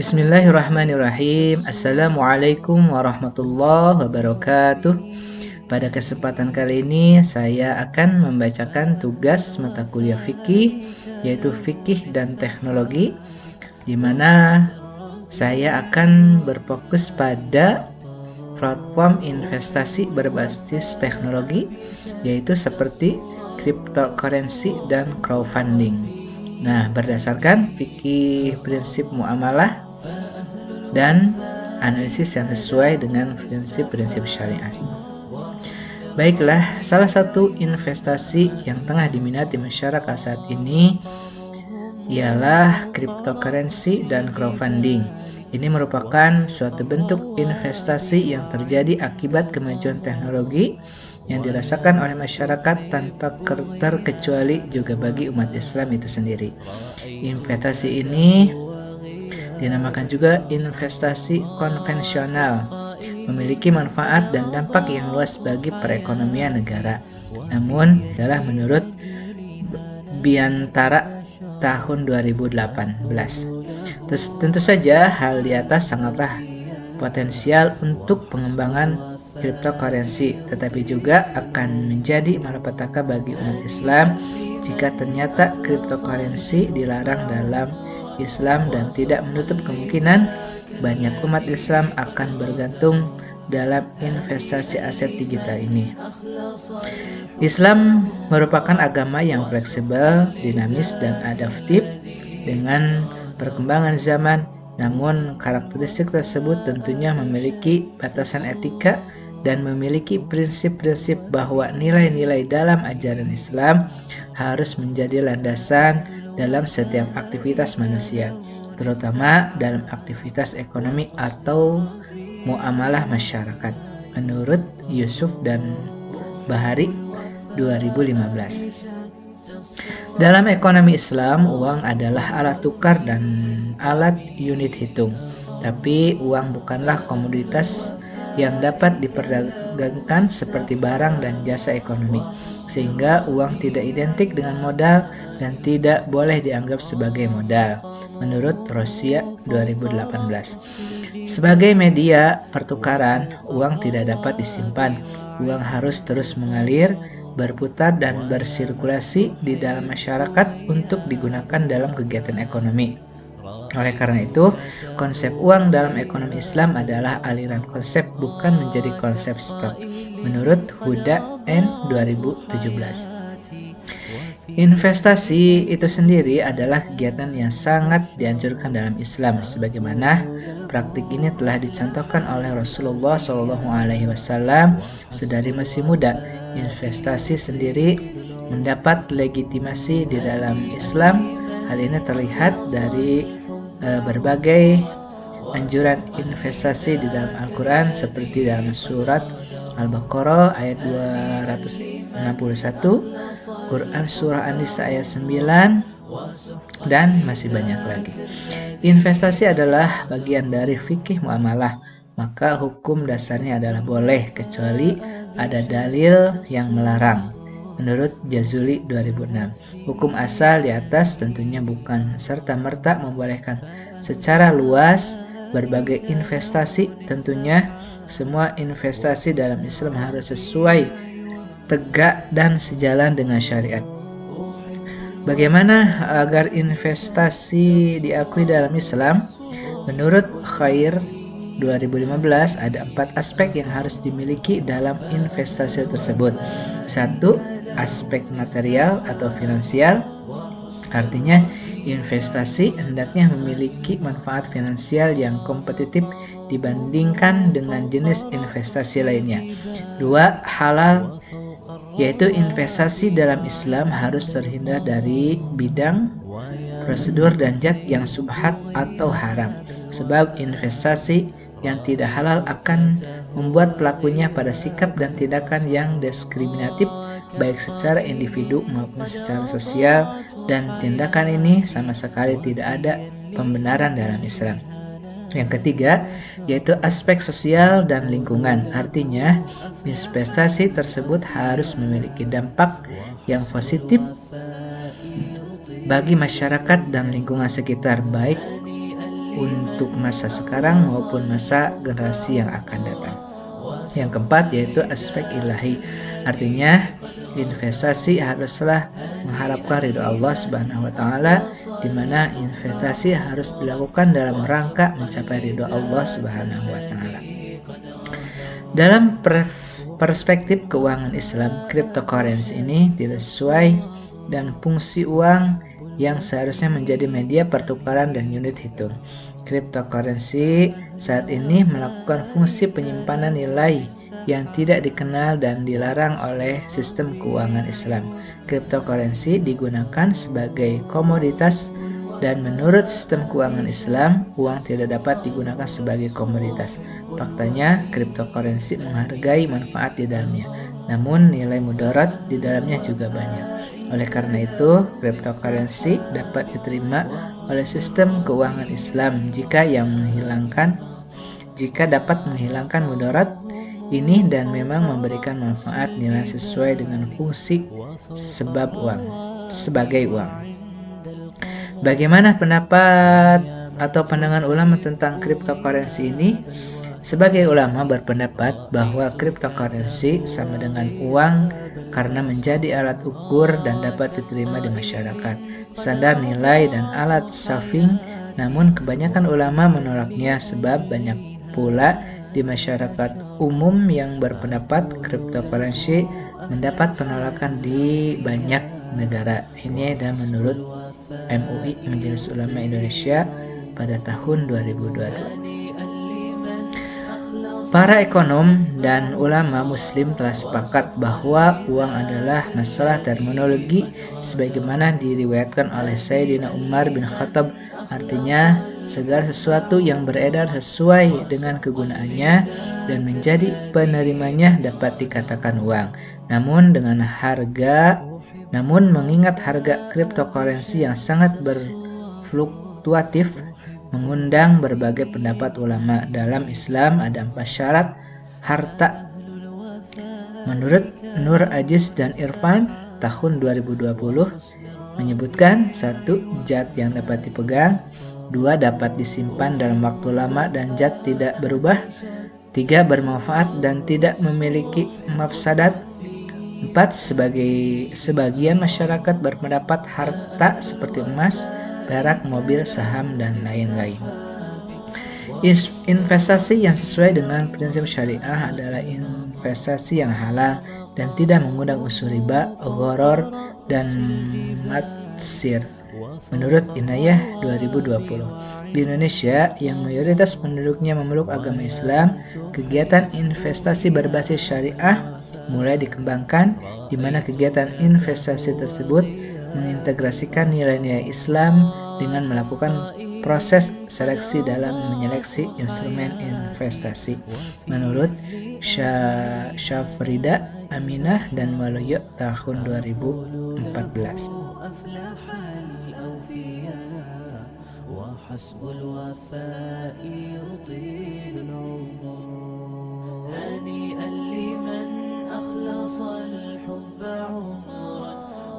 Bismillahirrahmanirrahim. Assalamualaikum warahmatullahi wabarakatuh. Pada kesempatan kali ini saya akan membacakan tugas mata kuliah fikih, yaitu fikih dan teknologi, di mana saya akan berfokus pada platform investasi berbasis teknologi, yaitu seperti cryptocurrency dan crowdfunding. Nah, berdasarkan fikih prinsip muamalah dan analisis yang sesuai dengan prinsip-prinsip syariat. Baiklah, salah satu investasi yang tengah diminati masyarakat saat ini ialah cryptocurrency dan crowdfunding. Ini merupakan suatu bentuk investasi yang terjadi akibat kemajuan teknologi yang dirasakan oleh masyarakat tanpa terkecuali juga bagi umat Islam itu sendiri. Investasi ini dinamakan juga investasi konvensional, memiliki manfaat dan dampak yang luas bagi perekonomian negara. Namun, adalah menurut Biantara tahun 2018. Tentu saja hal di atas sangatlah potensial untuk pengembangan cryptocurrency, tetapi juga akan menjadi malapetaka bagi umat Islam jika ternyata cryptocurrency dilarang dalam Islam, dan tidak menutup kemungkinan banyak umat Islam akan bergantung dalam investasi aset digital ini. Islam merupakan agama yang fleksibel, dinamis, dan adaptif dengan perkembangan zaman. Namun, karakteristik tersebut tentunya memiliki batasan etika dan memiliki prinsip-prinsip bahwa nilai-nilai dalam ajaran Islam harus menjadi landasan dalam setiap aktivitas manusia, terutama dalam aktivitas ekonomi atau muamalah masyarakat, menurut Yusuf dan Bahari 2015. Dalam ekonomi Islam, uang adalah alat tukar dan alat unit hitung. Tapi uang bukanlah komoditas yang dapat diperdagangkan seperti barang dan jasa ekonomi, sehingga uang tidak identik dengan modal dan tidak boleh dianggap sebagai modal, menurut Rosia 2018. Sebagai media pertukaran, uang tidak dapat disimpan. Uang harus terus mengalir, berputar, dan bersirkulasi di dalam masyarakat untuk digunakan dalam kegiatan ekonomi. Oleh karena itu, konsep uang dalam ekonomi Islam adalah aliran konsep, bukan menjadi konsep stok, menurut Huda N 2017. Investasi itu sendiri adalah kegiatan yang sangat dianjurkan dalam Islam, sebagaimana praktik ini telah dicontohkan oleh Rasulullah SAW sedari masih muda. Investasi sendiri mendapat legitimasi di dalam Islam. Hal ini terlihat dari berbagai anjuran investasi di dalam Al-Quran, seperti dalam surat Al-Baqarah ayat 261, Quran surah An-Nisa ayat 9, dan masih banyak lagi. Investasi adalah bagian dari fikih muamalah, maka hukum dasarnya adalah boleh kecuali ada dalil yang melarang, menurut Jazuli 2006. Hukum asal di atas tentunya bukan serta-merta membolehkan secara luas berbagai investasi. Tentunya semua investasi dalam Islam harus sesuai, tegak, dan sejalan dengan syariat. Bagaimana agar investasi diakui dalam Islam? Menurut Khair 2015, ada 4 aspek yang harus dimiliki dalam investasi tersebut. 1. Aspek material atau finansial. Artinya, investasi hendaknya memiliki manfaat finansial yang kompetitif dibandingkan dengan jenis investasi lainnya. 2. Halal, yaitu investasi dalam Islam harus terhindar dari bidang, prosedur, dan zat yang subhat atau haram, sebab investasi yang tidak halal akan membuat pelakunya pada sikap dan tindakan yang diskriminatif, baik secara individu maupun secara sosial, dan tindakan ini sama sekali tidak ada pembenaran dalam Islam. Yang ketiga, yaitu aspek sosial dan lingkungan. Artinya, investasi tersebut harus memiliki dampak yang positif bagi masyarakat dan lingkungan sekitar, baik untuk masa sekarang maupun masa generasi yang akan datang. Yang keempat yaitu aspek ilahi, artinya investasi haruslah mengharapkan ridho Allah Subhanahu wa taala, di mana investasi harus dilakukan dalam rangka mencapai ridho Allah Subhanahu wa taala. Dalam perspektif keuangan Islam, cryptocurrency ini tidak sesuai dan fungsi uang yang seharusnya menjadi media pertukaran dan unit hitung. Cryptocurrency saat ini melakukan fungsi penyimpanan nilai yang tidak dikenal dan dilarang oleh sistem keuangan Islam. Cryptocurrency digunakan sebagai komoditas dan menurut sistem keuangan Islam, uang tidak dapat digunakan sebagai komoditas. Faktanya, cryptocurrency menghargai manfaat di dalamnya, namun nilai mudarat di dalamnya juga banyak. Oleh karena itu, cryptocurrency dapat diterima oleh sistem keuangan Islam jika dapat menghilangkan mudarat ini dan memang memberikan manfaat nilai sesuai dengan fungsi sebagai uang. Bagaimana pendapat atau pandangan ulama tentang cryptocurrency ini? Sebagai ulama berpendapat bahwa cryptocurrency sama dengan uang karena menjadi alat ukur dan dapat diterima di masyarakat, standar nilai dan alat saving. Namun kebanyakan ulama menolaknya sebab banyak pula di masyarakat umum yang berpendapat cryptocurrency mendapat penolakan di banyak negara. Ini adalah menurut MUI Majelis Ulama Indonesia pada tahun 2022. Para ekonom dan ulama muslim telah sepakat bahwa uang adalah masalah terminologi sebagaimana diriwayatkan oleh Sayyidina Umar bin Khattab, artinya segala sesuatu yang beredar sesuai dengan kegunaannya dan menjadi penerimanya dapat dikatakan uang. Namun mengingat harga cryptocurrency yang sangat berfluktuatif mengundang berbagai pendapat ulama. Dalam Islam ada 4 syarat harta. Menurut Nur Aziz dan Irfan tahun 2020 menyebutkan 1. Zat yang dapat dipegang, 2. Dapat disimpan dalam waktu lama dan zat tidak berubah, 3. Bermanfaat dan tidak memiliki mafsadat, 4. Sebagian masyarakat berpendapat harta seperti emas, perak, mobil, saham, dan lain-lain. Investasi yang sesuai dengan prinsip syariah adalah investasi yang halal dan tidak mengundang unsur riba, gharar, dan matsir. Menurut Inayah 2020, di Indonesia yang mayoritas penduduknya memeluk agama Islam, kegiatan investasi berbasis syariah mulai dikembangkan, di mana kegiatan investasi tersebut mengintegrasikan nilai-nilai Islam dengan melakukan proses seleksi dalam menyeleksi instrumen investasi. Menurut Syafrida Aminah dan Waluyo tahun 2014.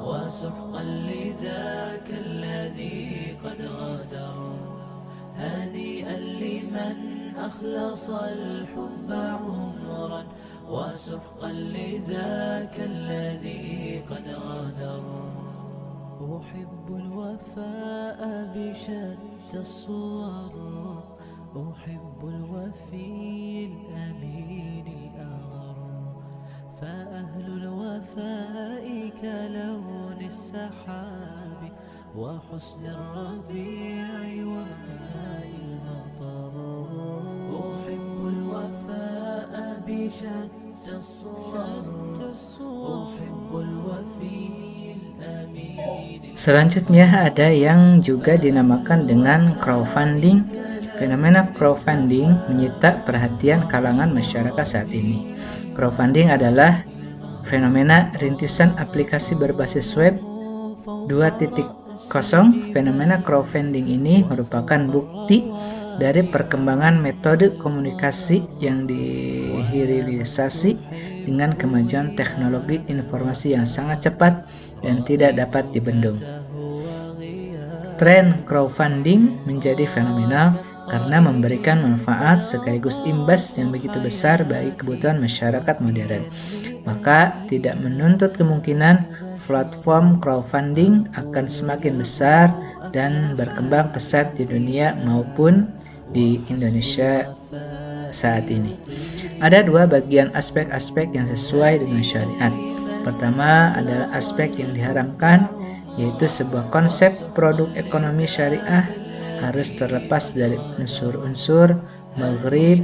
وسحقا لذاك الذي قد غادر هنيئا لمن أخلص الحب عمرا وسحقا لذاك الذي قد غادر أحب الوفاء بشتى الصور أحب الوفي الأمين الأغر فأهل الوفاء كلون السحاب وحسن الربيع وماء المطر أحب الوفاء بشتى الصور أحب الوفي الأمين. Selanjutnya ada yang juga dinamakan dengan crowdfunding. Fenomena crowdfunding menyita perhatian kalangan masyarakat saat ini. Crowdfunding adalah fenomena rintisan aplikasi berbasis web 2.0. Fenomena crowdfunding ini merupakan bukti dari perkembangan metode komunikasi yang dihilirisasi dengan kemajuan teknologi informasi yang sangat cepat dan tidak dapat dibendung. Tren crowdfunding menjadi fenomenal karena memberikan manfaat sekaligus imbas yang begitu besar bagi kebutuhan masyarakat modern. Maka tidak menuntut kemungkinan platform crowdfunding akan semakin besar dan berkembang pesat di dunia maupun di Indonesia saat ini. Ada dua bagian aspek-aspek yang sesuai dengan syariat. Pertama adalah aspek yang diharamkan, yaitu sebuah konsep produk ekonomi syariah harus terlepas dari unsur-unsur maghrib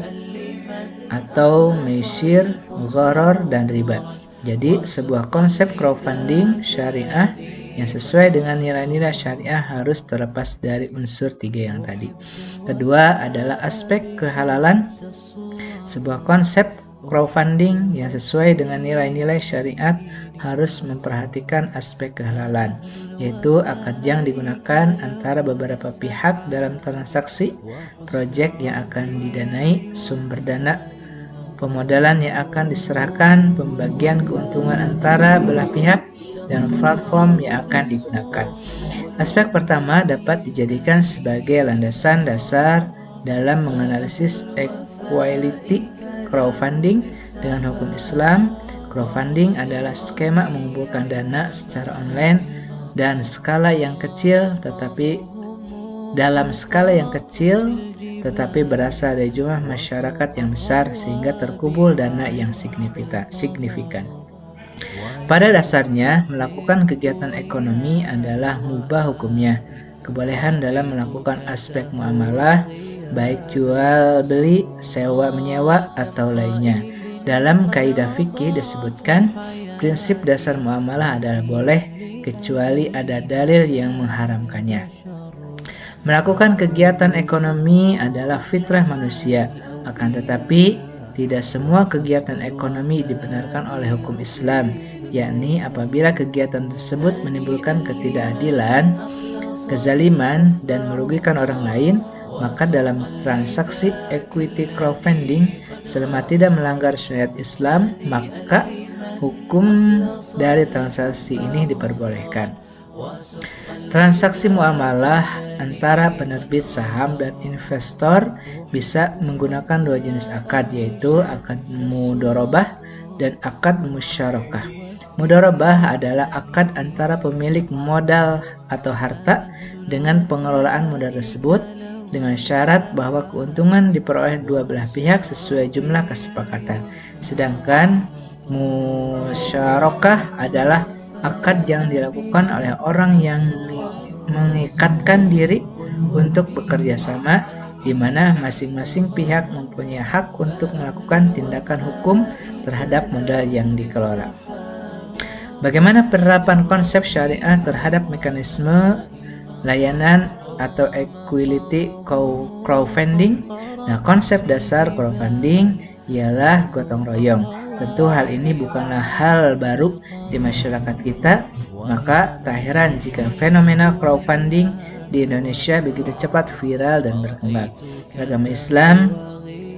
atau mesyir, gharar, dan riba. Jadi sebuah konsep crowdfunding syariah yang sesuai dengan nilai-nilai syariah harus terlepas dari unsur tiga yang tadi. Kedua adalah aspek kehalalan. Sebuah konsep crowdfunding yang sesuai dengan nilai-nilai syariat harus memperhatikan aspek kehalalan, yaitu akad yang digunakan antara beberapa pihak dalam transaksi, proyek yang akan didanai, sumber dana, pemodalan yang akan diserahkan, pembagian keuntungan antara belah pihak, dan platform yang akan digunakan. Aspek pertama dapat dijadikan sebagai landasan dasar dalam menganalisis equality crowdfunding dengan hukum Islam. Crowdfunding adalah skema mengumpulkan dana secara online dan skala yang kecil tetapi berasal dari jumlah masyarakat yang besar sehingga terkumpul dana yang signifikan. Pada dasarnya, melakukan kegiatan ekonomi adalah mubah hukumnya. Kebolehan dalam melakukan aspek muamalah, baik jual beli, sewa menyewa, atau lainnya. Dalam kaidah fikih disebutkan, prinsip dasar muamalah adalah boleh, kecuali ada dalil yang mengharamkannya. Melakukan kegiatan ekonomi adalah fitrah manusia, akan tetapi tidak semua kegiatan ekonomi dibenarkan oleh hukum Islam, yakni apabila kegiatan tersebut menimbulkan ketidakadilan, kezaliman, dan merugikan orang lain, maka dalam transaksi equity crowdfunding selama tidak melanggar syariat Islam, maka hukum dari transaksi ini diperbolehkan. Transaksi muamalah antara penerbit saham dan investor bisa menggunakan dua jenis akad, yaitu akad mudharabah dan akad musyarakah. Mudharabah adalah akad antara pemilik modal atau harta dengan pengelolaan modal tersebut dengan syarat bahwa keuntungan diperoleh dua belah pihak sesuai jumlah kesepakatan. Sedangkan musyarakah adalah akad yang dilakukan oleh orang yang mengikatkan diri untuk bekerja sama, di mana masing-masing pihak mempunyai hak untuk melakukan tindakan hukum terhadap modal yang dikelola. Bagaimana penerapan konsep syariah terhadap mekanisme layanan atau equality crowdfunding? Nah, konsep dasar crowdfunding ialah gotong royong. Tentu hal ini bukanlah hal baru di masyarakat kita, maka tak heran jika fenomena crowdfunding di Indonesia begitu cepat viral dan berkembang. Agama Islam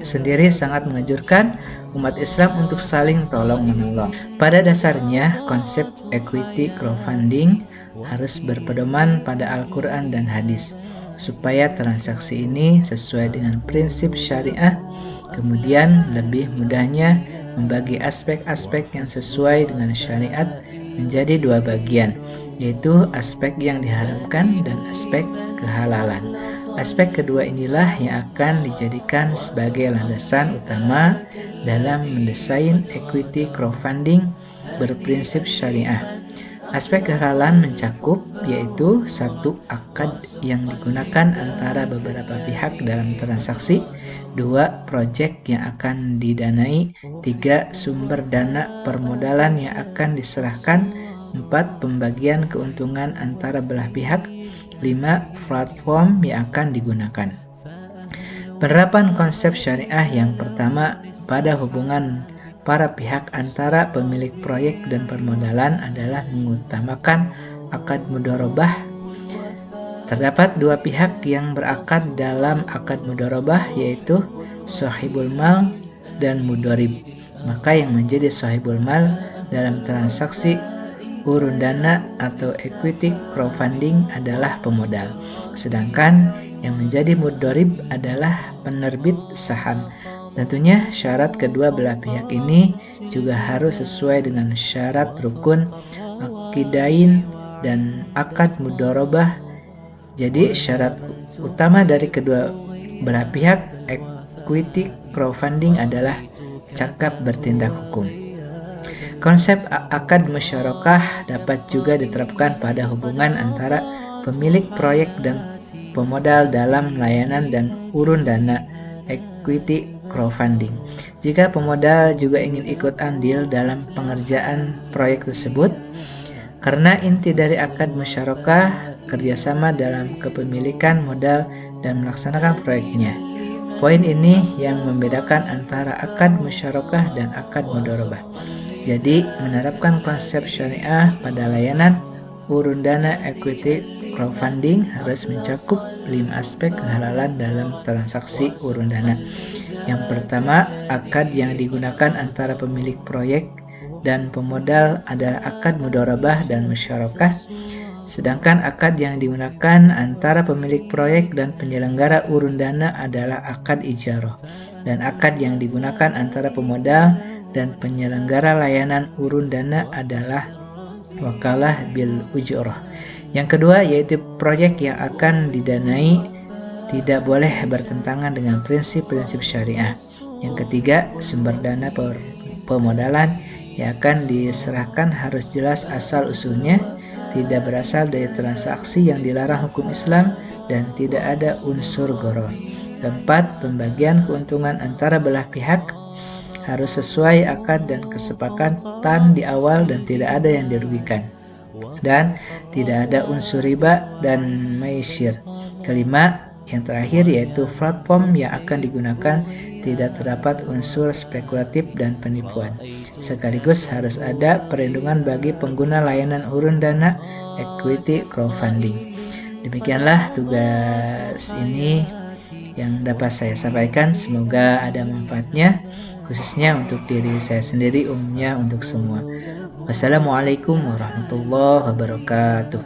sendiri sangat menganjurkan umat Islam untuk saling tolong-menolong. Pada dasarnya, konsep equity crowdfunding harus berpedoman pada Al-Quran dan hadis, supaya transaksi ini sesuai dengan prinsip syariah. Kemudian lebih mudahnya membagi aspek-aspek yang sesuai dengan syariat menjadi dua bagian, yaitu aspek yang diharamkan dan aspek kehalalan. Aspek kedua inilah yang akan dijadikan sebagai landasan utama dalam mendesain equity crowdfunding berprinsip syariah. Aspek kehalalan mencakup yaitu 1. Akad yang digunakan antara beberapa pihak dalam transaksi, 2. Proyek yang akan didanai, 3. Sumber dana permodalan yang akan diserahkan, 4. Pembagian keuntungan antara belah pihak, 5. Platform yang akan digunakan. Penerapan konsep syariah yang pertama pada hubungan para pihak antara pemilik proyek dan permodalan adalah mengutamakan akad mudharabah. Terdapat dua pihak yang berakad dalam akad mudharabah, yaitu sahibul mal dan mudharib. Maka yang menjadi sahibul mal dalam transaksi urun dana atau equity crowdfunding adalah pemodal. Sedangkan yang menjadi mudorib adalah penerbit saham. Tentunya syarat kedua belah pihak ini juga harus sesuai dengan syarat rukun akidain dan akad mudorobah. Jadi syarat utama dari kedua belah pihak equity crowdfunding adalah cakap bertindak hukum. Konsep akad musyarakah dapat juga diterapkan pada hubungan antara pemilik proyek dan pemodal dalam layanan dan urun dana equity crowdfunding. Jika pemodal juga ingin ikut andil dalam pengerjaan proyek tersebut, karena inti dari akad musyarakah kerjasama dalam kepemilikan modal dan melaksanakan proyeknya. Poin ini yang membedakan antara akad musyarakah dan akad mudharabah. Jadi, menerapkan konsep syariah pada layanan urun dana equity crowdfunding harus mencakup 5 aspek kehalalan dalam transaksi urun dana. Yang pertama, akad yang digunakan antara pemilik proyek dan pemodal adalah akad mudharabah dan musyarakah. Sedangkan akad yang digunakan antara pemilik proyek dan penyelenggara urun dana adalah akad ijarah. Dan akad yang digunakan antara pemodal dan penyelenggara layanan urun dana adalah wakalah bil ujurah. Yang kedua yaitu proyek yang akan didanai tidak boleh bertentangan dengan prinsip-prinsip syariah. Yang ketiga, sumber dana pemodalan yang akan diserahkan harus jelas asal-usulnya, tidak berasal dari transaksi yang dilarang hukum Islam, dan tidak ada unsur gharar. Keempat, pembagian keuntungan antara belah pihak harus sesuai akad dan kesepakatan di awal dan tidak ada yang dirugikan. Dan tidak ada unsur riba dan maisir. Kelima, yang terakhir yaitu platform yang akan digunakan tidak terdapat unsur spekulatif dan penipuan. Sekaligus harus ada perlindungan bagi pengguna layanan urun dana equity crowdfunding. Demikianlah tugas ini yang dapat saya sampaikan. Semoga ada manfaatnya, khususnya untuk diri saya sendiri, umumnya untuk semua. Wassalamualaikum warahmatullahi wabarakatuh.